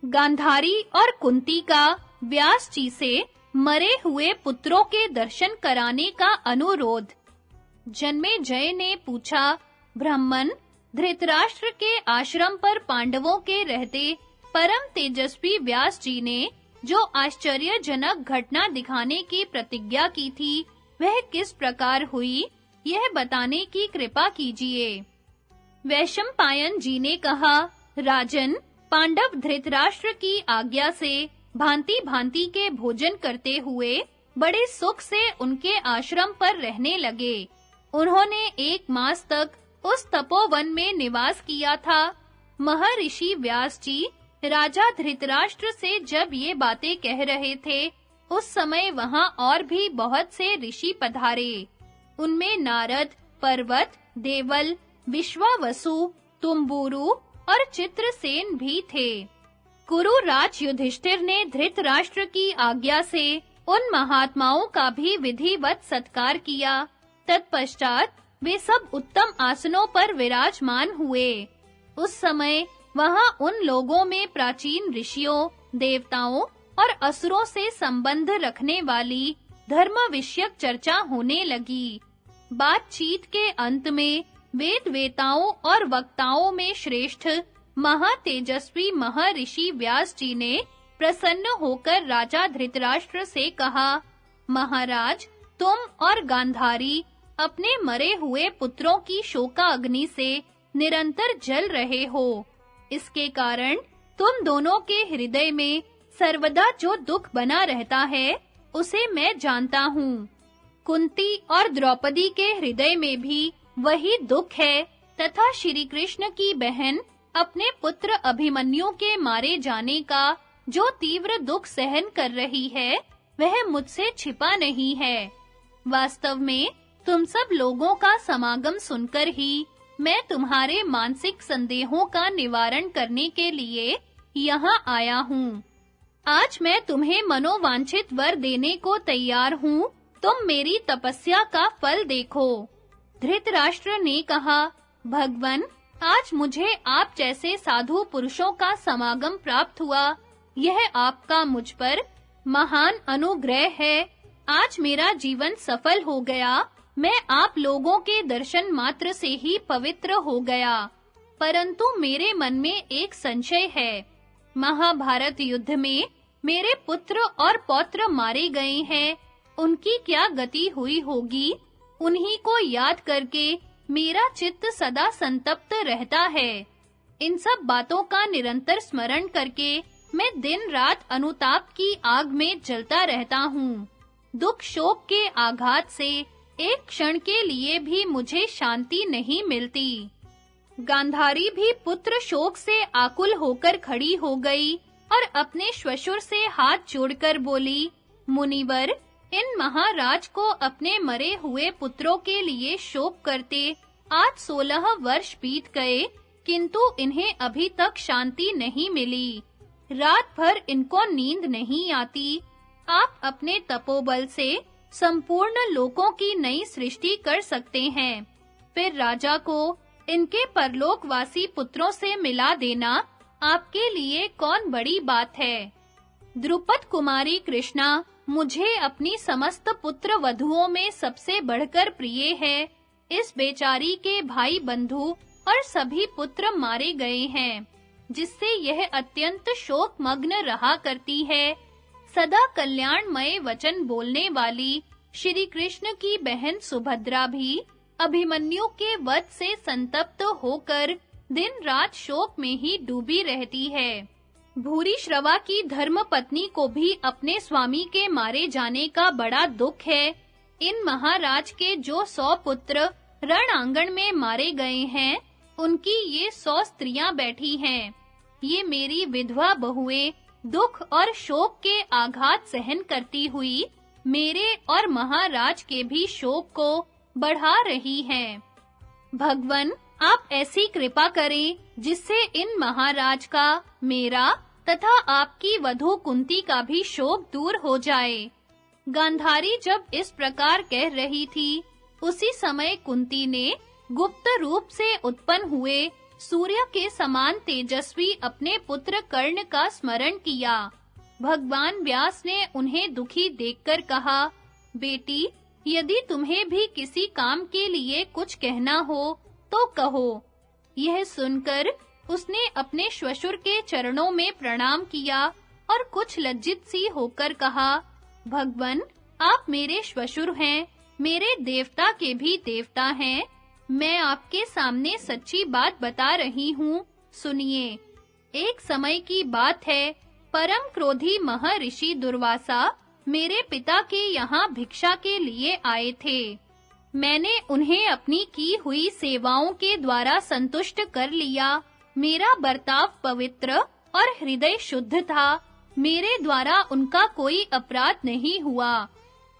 गांधारी और कुंती का व्यास जी से मरे हुए पुत्रों के दर्शन कराने का अनुरोध। जन्मेजय ने पूछा, ब्राह्मण, धृतराष्ट्र के आश्रम पर पांडवों के रहते परम तेजस्वी व्यास जी ने जो आश्चर्यजनक घटना दिखाने की प्रतिज्ञा की थी, वह किस प्रकार हुई, यह बताने की कृपा कीजिए। वैशंपायन जी ने कहा, राजन, पांडव धृतराष्ट्र की आज्ञा से भांति-भांति के भोजन करते हुए बड़े सुख से उनके आश्रम पर रहने लगे। उन्होंने 1 मास तक उस तपोवन में निवास किया था। महर्षि व्यास जी राजा धृतराष्ट्र से जब ये बातें कह रहे थे, उस समय वहां और भी बहुत से ऋषि पधारे। उनमें नारद, पर्वत, देवल, विश्वावसु, तुम्बुरु और चित्रसेन भी थे। कुरुराज युधिष्ठिर ने धृतराष्ट्र की आज्ञा से उन महात्माओं का भी विधिवत सत्कार किया। तत्पश्चात वे सब उत्तम आसनों पर विराजमान हुए। उस समय वहां उन लोगों में प्राचीन ऋषियों, देवताओं और असुरों से संबंध रखने वाली धर्म विषयक चर्चा होने लगी। बातचीत के अंत में वेदवेताओं और वक्ताओं में श्रेष्ठ महातेजस्वी महर्षि व्यास जी ने प्रसन्न होकर राजा धृतराष्ट्र से कहा, महाराज, तुम और गांधारी अपने मरे हुए पुत्रों की शोकाग्नि से निरंतर जल रहे हो। इसके कारण तुम दोनों के हृदय में सर्वदा जो दुख बना रहता है, उसे मैं जानता हूँ। कुंती और द्रौपदी के हृदय में भी वही दुख है तथा श्री कृष्ण की बहन अपने पुत्र अभिमन्यु के मारे जाने का जो तीव्र दुख सहन कर रही है, वह मुझसे छिपा नहीं है। वास्तव में तुम सब लोगों का समागम सुनकर ही मैं तुम्हारे मानसिक संदेहों का निवारण करने के लिए यहाँ आया हूँ। आज मैं तुम्हें मनोवांछित वर देने को तैयार हूँ। तुम मेरी तपस्या का फल देखो। धृतराष्ट्र ने कहा, भगवन, आज मुझे आप जैसे साधु पुरुषों का समागम प्राप्त हुआ। यह आपका मुझ पर महान अनुग्रह है। आज मेरा जीवन सफल हो गया। मैं आप लोगों के दर्शन मात्र से ही पवित्र हो गया। परंतु मेरे मन में एक संशय है। महाभारत युद्ध में मेरे पुत्र और पौत्र मारे गए हैं। उनकी क्या गति हुई होगी? उन्हीं को याद करके मेरा चित्त सदा संतप्त रहता है। इन सब बातों का निरंतर स्मरण करके मैं दिन रात अनुताप की आग में जलता रहता हूँ। दुख शोक के आघात से एक क्षण के लिए भी मुझे शांति नहीं मिलती। गांधारी भी पुत्र शोक से आकुल होकर खड़ी हो गई और अपने श्वशुर से हाथ जोड़कर बोली, मुनिवर, इन महाराज को अपने मरे हुए पुत्रों के लिए शोक करते आज 16 वर्ष बीत गए, किंतु इन्हें अभी तक शांति नहीं मिली। रात भर इनको नींद नहीं आती। आप अपने तपोबल से संपूर्ण लोकों की नई सृष्टि कर सकते हैं। फिर राजा को इनके परलोकवासी पुत्रों से मिला देना आपके लिए कौन बड़ी बात है। द्रुपद कुमारी कृष्णा मुझे अपनी समस्त पुत्र वधुओं में सबसे बढ़कर प्रिय है। इस बेचारी के भाई बंधु और सभी पुत्र मारे गए हैं, जिससे यह अत्यंत शोकमग्न रहा करती है। सदा कल्याणमय वचन बोलने वाली श्री कृष्ण की बहन सुभद्रा भी अभिमन्यु के वध से संतप्त होकर दिन रात शोक में ही डूबी रहती है। भूरिश्रवा की धर्मपत्नी को भी अपने स्वामी के मारे जाने का बड़ा दुख है। इन महाराज के जो 100 पुत्र रण आंगन में मारे गए हैं, उनकी ये 100 स्त्रियां बैठी हैं। ये मेरी विधवा बहुएं दुख और शोक के आघात सहन करती हुई मेरे और महाराज के भी शोक को बढ़ा रही हैं। भगवन, आप ऐसी कृपा करें जिससे इन महाराज का, मेरा तथा आपकी वधू कुंती का भी शोक दूर हो जाए। गांधारी जब इस प्रकार कह रही थी, उसी समय कुंती ने गुप्त रूप से उत्पन्न हुए सूर्य के समान तेजस्वी अपने पुत्र कर्ण का स्मरण किया। भगवान व्यास ने उन्हें दुखी देखकर कहा, बेटी, यदि तुम्हें भी किसी काम के लिए कुछ कहना हो तो कहो। यह सुनकर उसने अपने श्वशुर के चरणों में प्रणाम किया और कुछ लज्जित सी होकर कहा, भगवन, आप मेरे श्वशुर हैं, मेरे देवता के भी देवता हैं। मैं आपके सामने सच्ची बात बता रही हूँ, सुनिए। एक समय की बात है, परम क्रोधी महर्षि दुर्वासा मेरे पिता के यहाँ भिक्षा के लिए आए थे। मैंने उन्हें अपनी की हुई सेवाओं के द्वारा संतुष्ट कर लिया। मेरा बर्ताव पवित्र और हृदय शुद्ध था। मेरे द्वारा उनका कोई अपराध नहीं हुआ।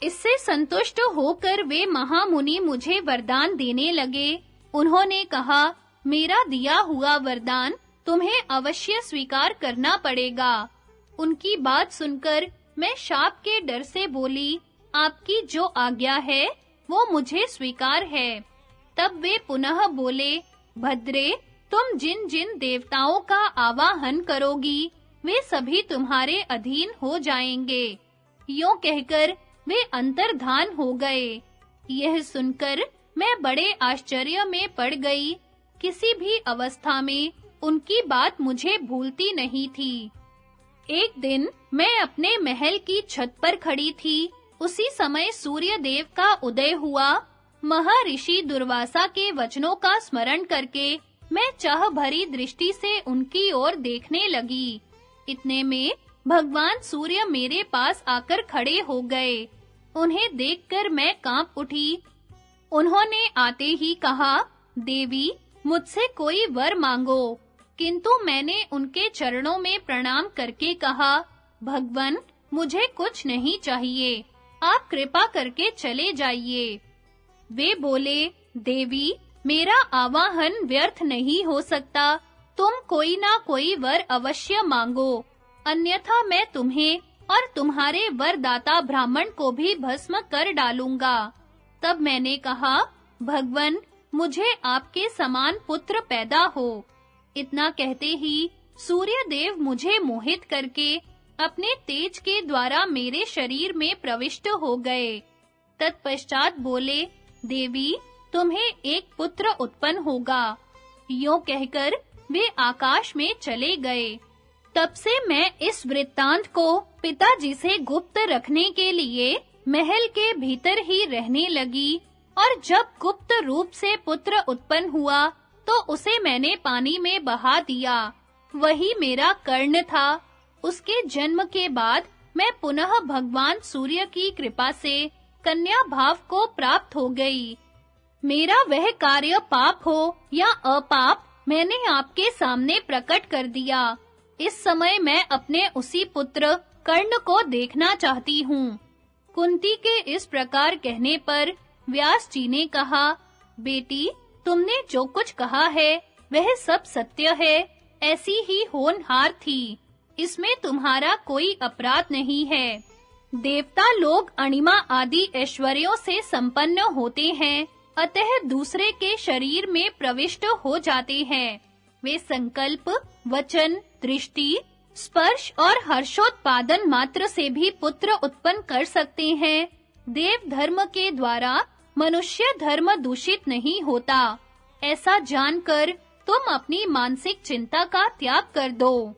इससे संतुष्ट होकर वे महामुनि मुझे वरदान देने लगे। उन्होंने कहा, मेरा दिया हुआ वरदान तुम्हें अवश्य स्वीकार करना पड़ेगा। उनकी बात सुनकर मैं शाप के डर से बोली, आपकी जो आज्ञा है वो मुझे स्वीकार है। तब वे पुनः बोले, भद्रे, तुम जिन-जिन देवताओं का आवाहन करोगी वे सभी तुम्हारे अधीन हो जाएंगे। यूं कहकर वे अंतर्धान हो गए। यह सुनकर मैं बड़े आश्चर्य में पड़ गई। किसी भी अवस्था में उनकी बात मुझे भूलती नहीं थी। एक दिन मैं अपने महल की छत पर खड़ी थी। उसी समय सूर्य देव का उदय हुआ। महर्षि दुर्वासा के वचनों का स्मरण करके मैं चाह भरी दृष्टि से उनकी ओर देखने लगी। इतने में भगवान सूर्य मेरे पास आकर खड़े हो गए। उन्हें देखकर मैं कांप उठी। उन्होंने आते ही कहा, देवी, मुझसे कोई वर मांगो। किंतु मैंने उनके चरणों में प्रणाम करके कहा, भगवन, मुझे कुछ नहीं चाहिए। आप कृपा करके चले जाइए। वे बोले, देवी, मेरा आवाहन व्यर्थ नहीं हो सकता। तुम कोई ना कोई वर अवश्य मांगो, अन्यथा मैं तुम्हें और तुम्हारे वरदाता ब्राह्मण को भी भस्म कर डालूंगा। तब मैंने कहा, भगवन, मुझे आपके समान पुत्र पैदा हो। इतना कहते ही सूर्य देव मुझे मोहित करके अपने तेज के द्वारा मेरे शरीर में प्रविष्ट हो गए। तत्पश्चात बोले, देवी, तुम्हें एक पुत्र उत्पन्न होगा। यूं कहकर वे आकाश में चले गए। तब से मैं इस वृत्तांत को पिताजी से गुप्त रखने के लिए महल के भीतर ही रहने लगी, और जब गुप्त रूप से पुत्र उत्पन्न हुआ तो उसे मैंने पानी में बहा दिया। वही मेरा कर्ण था। उसके जन्म के बाद मैं पुनः भगवान सूर्य की कृपा से कन्या भाव को प्राप्त हो गई। मेरा वह कार्य पाप हो या अपाप मैंने आपके सामने प्रकट कर दिया। इस समय मैं अपने उसी पुत्र कर्ण को देखना चाहती हूँ। कुंती के इस प्रकार कहने पर व्यास जी ने कहा, बेटी, तुमने जो कुछ कहा है वह सब सत्य है। ऐसी ही होनहार थी। इसमें तुम्हारा कोई अपराध नहीं है। देवता लोग अणिमा आदि ऐश्वर्यों से संपन्न होते हैं, अतः दूसरे के शरीर में प्रविष्ट हो जाते हैं। वे संकल्प, वचन, दृष्टि, स्पर्श और हर्षोत्पादन मात्र से भी पुत्र उत्पन्न कर सकते हैं। देव धर्म के द्वारा मनुष्य धर्म दूषित नहीं होता। ऐसा जानकर तुम अपनी मानसिक चिंता का त्याग कर दो।